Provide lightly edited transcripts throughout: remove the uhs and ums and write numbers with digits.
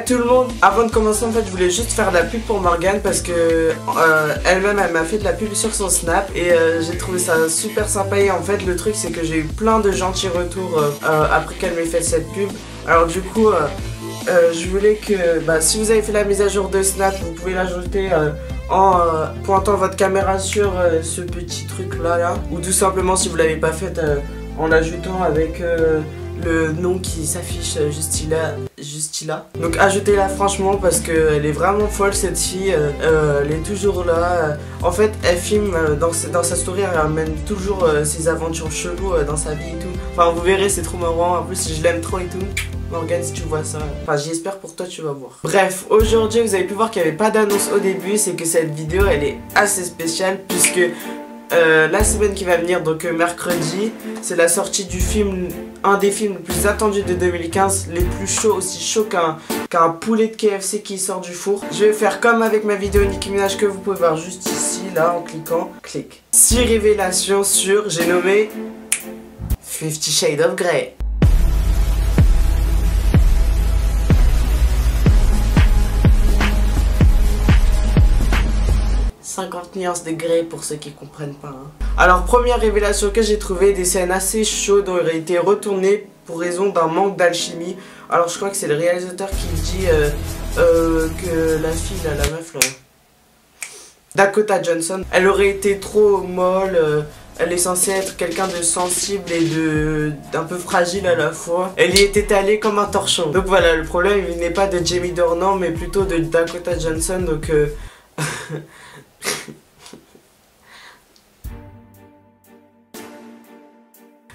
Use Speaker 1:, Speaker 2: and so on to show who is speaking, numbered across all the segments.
Speaker 1: tout le monde, avant de commencer en fait je voulais juste faire de la pub pour Morgane parce que elle-même elle m'a fait de la pub sur son Snap et j'ai trouvé ça super sympa et en fait le truc c'est que j'ai eu plein de gentils retours après qu'elle m'ait fait cette pub. Alors du coup je voulais que si vous avez fait la mise à jour de Snap vous pouvez l'ajouter en pointant votre caméra sur ce petit truc là ou tout simplement si vous l'avez pas fait en l'ajoutant avec le nom qui s'affiche juste là. Donc ajoutez-la franchement parce qu'elle est vraiment folle cette fille, elle est toujours là. En fait elle filme dans sa story, elle ramène toujours ses aventures cheloues dans sa vie et tout. Enfin vous verrez c'est trop marrant, en plus je l'aime trop et tout. Morgane si tu vois ça, enfin j'espère pour toi tu vas voir. Bref, aujourd'hui vous avez pu voir qu'il n'y avait pas d'annonce au début, c'est que cette vidéo elle est assez spéciale puisque la semaine qui va venir, donc mercredi, c'est la sortie du film, un des films les plus attendus de 2015, les plus chauds, aussi chaud qu'un poulet de KFC qui sort du four. Je vais faire comme avec ma vidéo Nicki Minaj que vous pouvez voir juste ici, là, en cliquant, clic. 6 révélations sur, j'ai nommé 50 Shades of Grey. 50 nuances de Grey pour ceux qui comprennent pas. Alors première révélation que j'ai trouvé, des scènes assez chaudes ont été retournées pour raison d'un manque d'alchimie. Alors je crois que c'est le réalisateur qui dit que la fille là, la meuf là, Dakota Johnson, elle aurait été trop molle. Elle est censée être quelqu'un de sensible et d'un peu fragile à la fois. Elle y est étalée comme un torchon. Donc voilà, le problème il n'est pas de Jamie Dornan mais plutôt de Dakota Johnson. Donc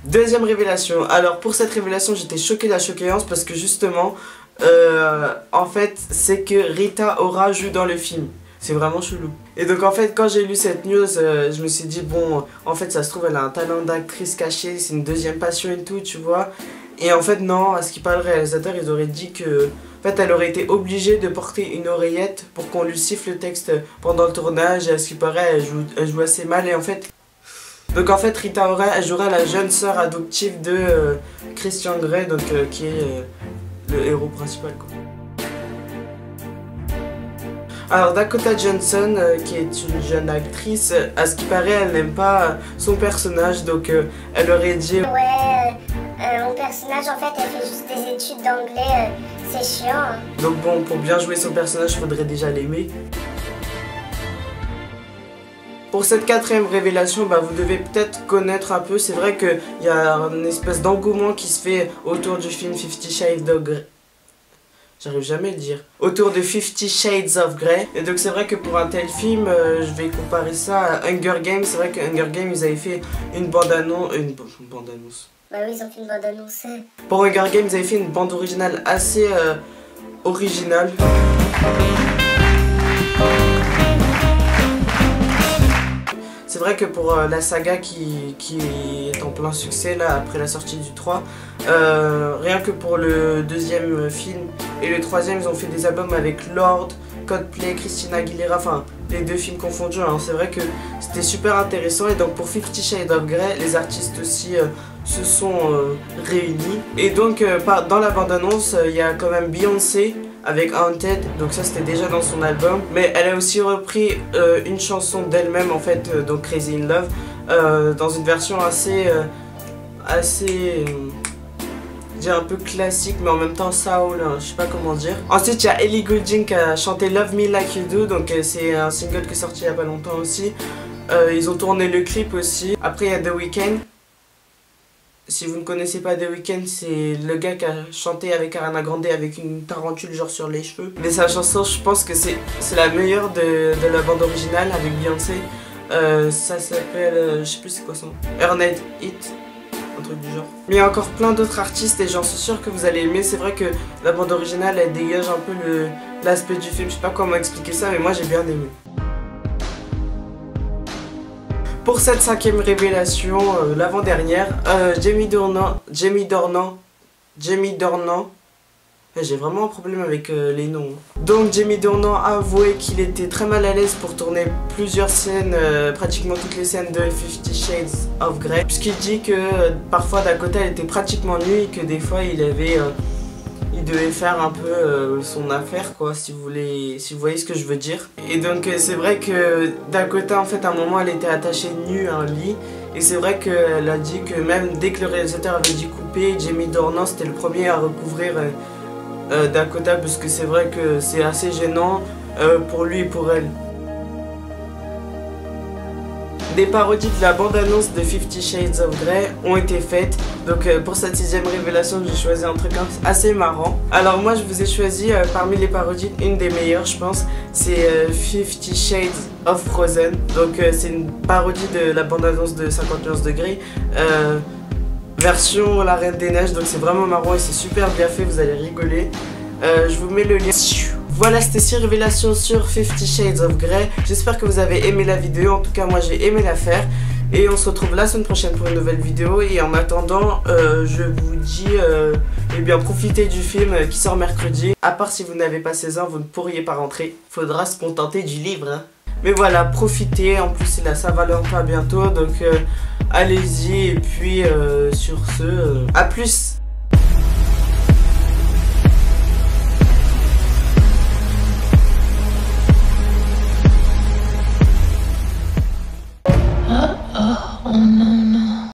Speaker 1: deuxième révélation. Alors pour cette révélation j'étais choquée de la choquéance parce que justement en fait c'est que Rita Ora joue dans le film. C'est vraiment chelou. Et donc en fait quand j'ai lu cette news je me suis dit bon en fait ça se trouve elle a un talent d'actrice caché, c'est une deuxième passion et tout tu vois. Et en fait non, à ce qui parle le réalisateur ils auraient dit que en fait elle aurait été obligée de porter une oreillette pour qu'on lui siffle le texte pendant le tournage et à ce qui paraît elle joue assez mal et en fait... Donc en fait Rita Ora elle jouera la jeune sœur adoptive de Christian Grey donc qui est le héros principal quoi. Alors Dakota Johnson qui est une jeune actrice, à ce qui paraît elle n'aime pas son personnage donc elle aurait dit
Speaker 2: mon personnage en fait elle fait juste des études d'anglais, c'est chiant.
Speaker 1: Donc bon pour bien jouer son personnage il faudrait déjà l'aimer. Pour cette quatrième révélation, vous devez peut-être connaître un peu, c'est vrai qu'il y a une espèce d'engouement qui se fait autour du film 50 Shades of Grey. J'arrive jamais à le dire. Autour de 50 Shades of Grey. Et donc c'est vrai que pour un tel film, je vais comparer ça à Hunger Games. C'est vrai que Hunger Games, ils avaient fait une bande-annonce. Une bande-annonce.
Speaker 2: Bah oui, ils ont fait une bande-annonce.
Speaker 1: Pour Hunger Games, ils avaient fait une bande originale assez originale. C'est vrai que pour la saga qui est en plein succès là après la sortie du 3, rien que pour le deuxième film et le troisième ils ont fait des albums avec Lorde, Coldplay, Christina Aguilera, enfin les deux films confondus. Alors c'est vrai que c'était super intéressant et donc pour 50 Shades of Grey les artistes aussi se sont réunis. Et donc dans la bande annonce il y a quand même Beyoncé avec Haunted, donc ça c'était déjà dans son album, mais elle a aussi repris une chanson d'elle-même en fait, donc Crazy in Love, dans une version assez je dirais un peu classique mais en même temps soul, je sais pas comment dire. Ensuite il y a Ellie Goulding qui a chanté Love Me Like You Do, donc c'est un single qui est sorti il y a pas longtemps aussi. Ils ont tourné le clip aussi. Après il y a The Weeknd. Si vous ne connaissez pas The Weeknd, c'est le gars qui a chanté avec Ariana Grande avec une tarentule genre sur les cheveux. Mais sa chanson, je pense que c'est la meilleure de la bande originale avec Beyoncé. Ça s'appelle, je sais plus c'est quoi son nom, Earned It, un truc du genre. Mais il y a encore plein d'autres artistes et j'en suis sûre que vous allez aimer. C'est vrai que la bande originale, elle dégage un peu l'aspect du film. Je sais pas comment expliquer ça, mais moi j'ai bien aimé. Pour cette cinquième révélation, l'avant-dernière, Jamie Dornan, j'ai vraiment un problème avec les noms. Donc Jamie Dornan a avoué qu'il était très mal à l'aise pour tourner plusieurs scènes, pratiquement toutes les scènes de 50 Shades of Grey, puisqu'il dit que parfois Dakota elle était pratiquement nue et que des fois il il devait faire un peu son affaire quoi, si vous voyez ce que je veux dire. Et donc c'est vrai que d'un côté en fait à un moment elle était attachée nue à un lit. Et c'est vrai qu'elle a dit que même dès que le réalisateur avait dit couper, Jamie Dornan c'était le premier à recouvrir Dakota, parce que c'est vrai que c'est assez gênant pour lui et pour elle. Des parodies de la bande-annonce de 50 Shades of Grey ont été faites. Donc pour cette 6ème révélation, j'ai choisi un truc assez marrant. Alors moi je vous ai choisi parmi les parodies, une des meilleures je pense, c'est 50 Shades of Frozen. Donc c'est une parodie de la bande-annonce de 50 nuances de gris. Version La Reine des Neiges, donc c'est vraiment marrant et c'est super bien fait, vous allez rigoler. Je vous mets le lien. Voilà, c'était 6 révélations sur 50 Shades of Grey. J'espère que vous avez aimé la vidéo, en tout cas moi j'ai aimé la faire. Et on se retrouve la semaine prochaine pour une nouvelle vidéo. Et en attendant, je vous dis, eh bien profitez du film qui sort mercredi. À part si vous n'avez pas 16 ans, vous ne pourriez pas rentrer. Faudra se contenter du livre, hein. Mais voilà, profitez, en plus c'est la Saint-Valentin bientôt, donc allez-y, et puis sur ce, à plus.